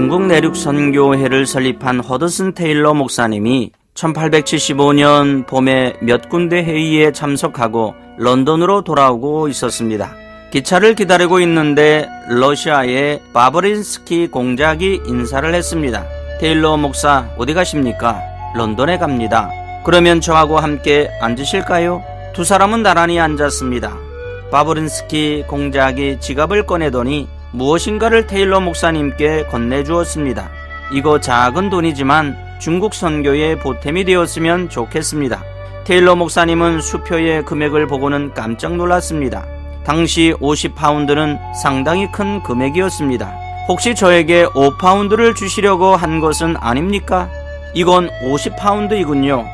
중국 내륙 선교회를 설립한 허드슨 테일러 목사님이 1875년 봄에 몇 군데 회의에 참석하고 런던으로 돌아오고 있었습니다. 기차를 기다리고 있는데 러시아의 바브린스키 공작이 인사를 했습니다. 테일러 목사 어디 가십니까? 런던에 갑니다. 그러면 저하고 함께 앉으실까요? 두 사람은 나란히 앉았습니다. 바브린스키 공작이 지갑을 꺼내더니 무엇인가를 테일러 목사님께 건네주었습니다. 이거 작은 돈이지만 중국 선교에 보탬이 되었으면 좋겠습니다. 테일러 목사님은 수표의 금액을 보고는 깜짝 놀랐습니다. 당시 50파운드는 상당히 큰 금액이었습니다. 혹시 저에게 5파운드를 주시려고 한 것은 아닙니까? 이건 50파운드이군요.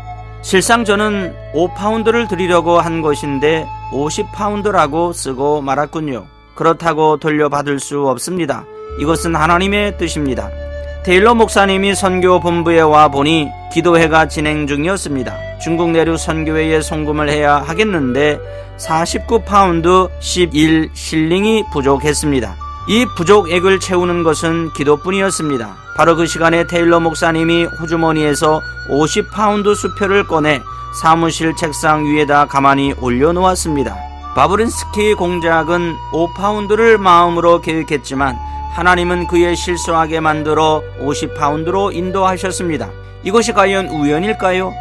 실상 저는 5파운드를 드리려고 한 것인데 50파운드라고 쓰고 말았군요. 그렇다고 돌려받을 수 없습니다. 이것은 하나님의 뜻입니다. 테일러 목사님이 선교 본부에 와 보니 기도회가 진행 중이었습니다. 중국 내륙 선교회에 송금을 해야 하겠는데 49파운드 11실링이 부족했습니다. 이 부족액을 채우는 것은 기도뿐이었습니다. 바로 그 시간에 테일러 목사님이 호주머니에서 50파운드 수표를 꺼내 사무실 책상 위에다 가만히 올려놓았습니다. 바브린스키 공작은 5파운드를 마음으로 계획했지만 하나님은 그의 실수하게 만들어 50파운드로 인도하셨습니다. 이것이 과연 우연일까요?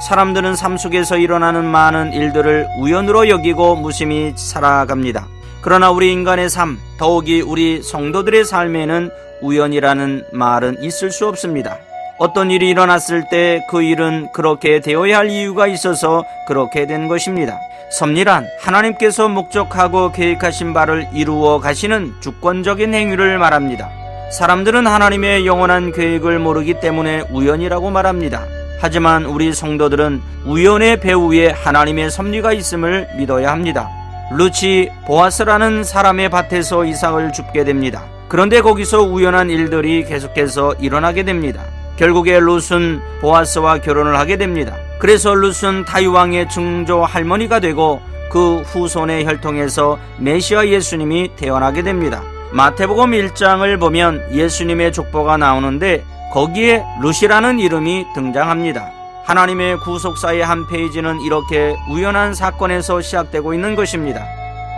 사람들은 삶 속에서 일어나는 많은 일들을 우연으로 여기고 무심히 살아갑니다. 그러나 우리 인간의 삶, 더욱이 우리 성도들의 삶에는 우연이라는 말은 있을 수 없습니다. 어떤 일이 일어났을 때 그 일은 그렇게 되어야 할 이유가 있어서 그렇게 된 것입니다. 섭리란 하나님께서 목적하고 계획하신 바를 이루어 가시는 주권적인 행위를 말합니다. 사람들은 하나님의 영원한 계획을 모르기 때문에 우연이라고 말합니다. 하지만 우리 성도들은 우연의 배후에 하나님의 섭리가 있음을 믿어야 합니다. 루치 보아스라는 사람의 밭에서 이삭을 줍게 됩니다. 그런데 거기서 우연한 일들이 계속해서 일어나게 됩니다. 결국에 룻은 보아스와 결혼을 하게 됩니다. 그래서 룻은 다윗왕의 증조 할머니가 되고 그 후손의 혈통에서 메시아 예수님이 태어나게 됩니다. 마태복음 1장을 보면 예수님의 족보가 나오는데 거기에 룻이라는 이름이 등장합니다. 하나님의 구속사의 한 페이지는 이렇게 우연한 사건에서 시작되고 있는 것입니다.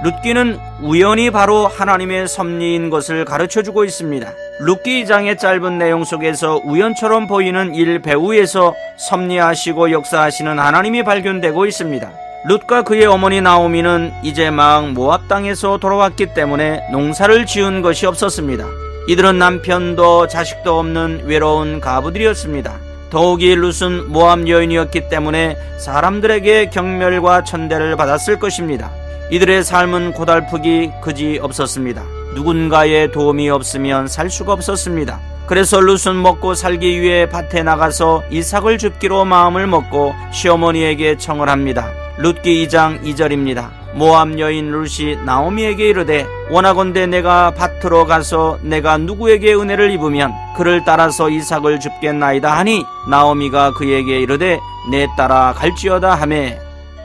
룻기는 우연히 바로 하나님의 섭리인 것을 가르쳐주고 있습니다. 룻기 2장의 짧은 내용 속에서 우연처럼 보이는 일 배후에서 섭리하시고 역사하시는 하나님이 발견되고 있습니다. 룻과 그의 어머니 나오미는 이제 막 모압 땅에서 돌아왔기 때문에 농사를 지은 것이 없었습니다. 이들은 남편도 자식도 없는 외로운 가부들이었습니다. 더욱이 룻은 모압 여인이었기 때문에 사람들에게 경멸과 천대를 받았을 것입니다. 이들의 삶은 고달프기 그지 없었습니다. 누군가의 도움이 없으면 살 수가 없었습니다. 그래서 룻은 먹고 살기 위해 밭에 나가서 이삭을 줍기로 마음을 먹고 시어머니에게 청을 합니다. 룻기 2장 2절입니다. 모압 여인 룻이 나오미에게 이르되 원하건대 내가 밭으로 가서 내가 누구에게 은혜를 입으면 그를 따라서 이삭을 줍겠나이다 하니 나오미가 그에게 이르되 내 따라 갈지어다 하매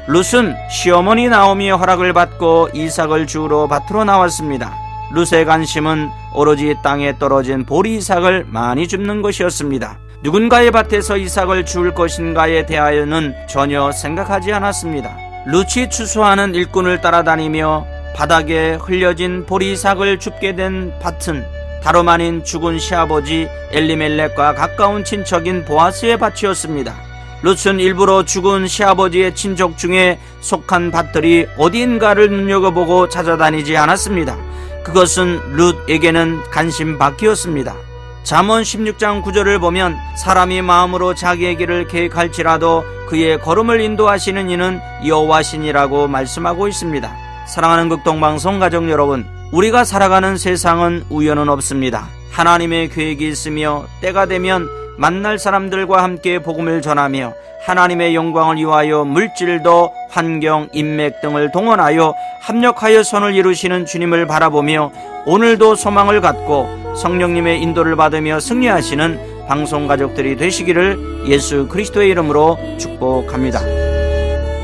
룻은 시어머니 나오미의 허락을 받고 이삭을 주우러 밭으로 나왔습니다. 룻의 관심은 오로지 땅에 떨어진 보리 이삭을 많이 줍는 것이었습니다. 누군가의 밭에서 이삭을 주울 것인가에 대하여는 전혀 생각하지 않았습니다. 룻이 추수하는 일꾼을 따라다니며 바닥에 흘려진 보리 이삭을 줍게 된 밭은 다름 아닌 죽은 시아버지 엘리멜렉과 가까운 친척인 보아스의 밭이었습니다. 룻은 일부러 죽은 시아버지의 친족 중에 속한 밭들이 어디인가를 눈여겨보고 찾아다니지 않았습니다. 그것은 룻에게는 간신 밖이었습니다. 잠언 16장 9절을 보면 사람이 마음으로 자기의 길을 계획할지라도 그의 걸음을 인도하시는 이는 여호와시니라고 말씀하고 있습니다. 사랑하는 극동방송 가족 여러분, 우리가 살아가는 세상은 우연은 없습니다. 하나님의 계획이 있으며 때가 되면 만날 사람들과 함께 복음을 전하며 하나님의 영광을 위하여 물질도 환경, 인맥 등을 동원하여 합력하여 선을 이루시는 주님을 바라보며 오늘도 소망을 갖고 성령님의 인도를 받으며 승리하시는 방송 가족들이 되시기를 예수 그리스도의 이름으로 축복합니다.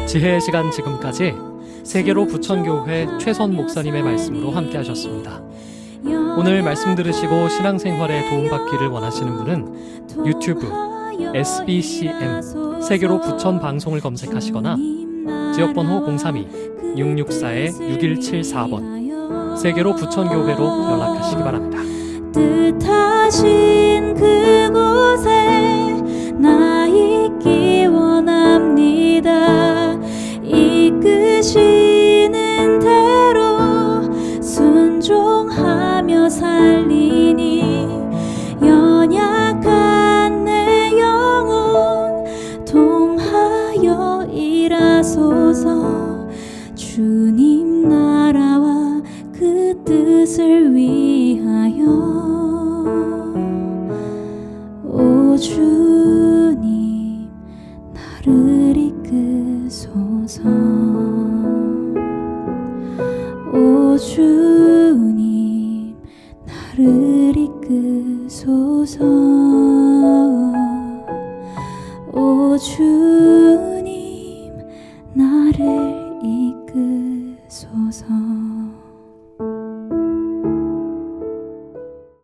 지혜의 시간 지금까지 세계로 부천교회 최선 목사님의 말씀으로 함께 하셨습니다. 오늘 말씀 들으시고 신앙생활에 도움받기를 원하시는 분은 유튜브 SBCM 세계로 부천 방송을 검색하시거나 지역번호 032-664-6174번 세계로 부천교회로 연락하시기 바랍니다. 뜻하신 그곳에 나 있기 원합니다. 이끄시는 대로 순종하며 살리니 연약한 내 영혼 통하여 일하소서. 주님 나라와 그 뜻을 위하여 오 주님 나를 이끄소서. 오 주님 나를 이끄소서. 오 주님 나를 이끄소서.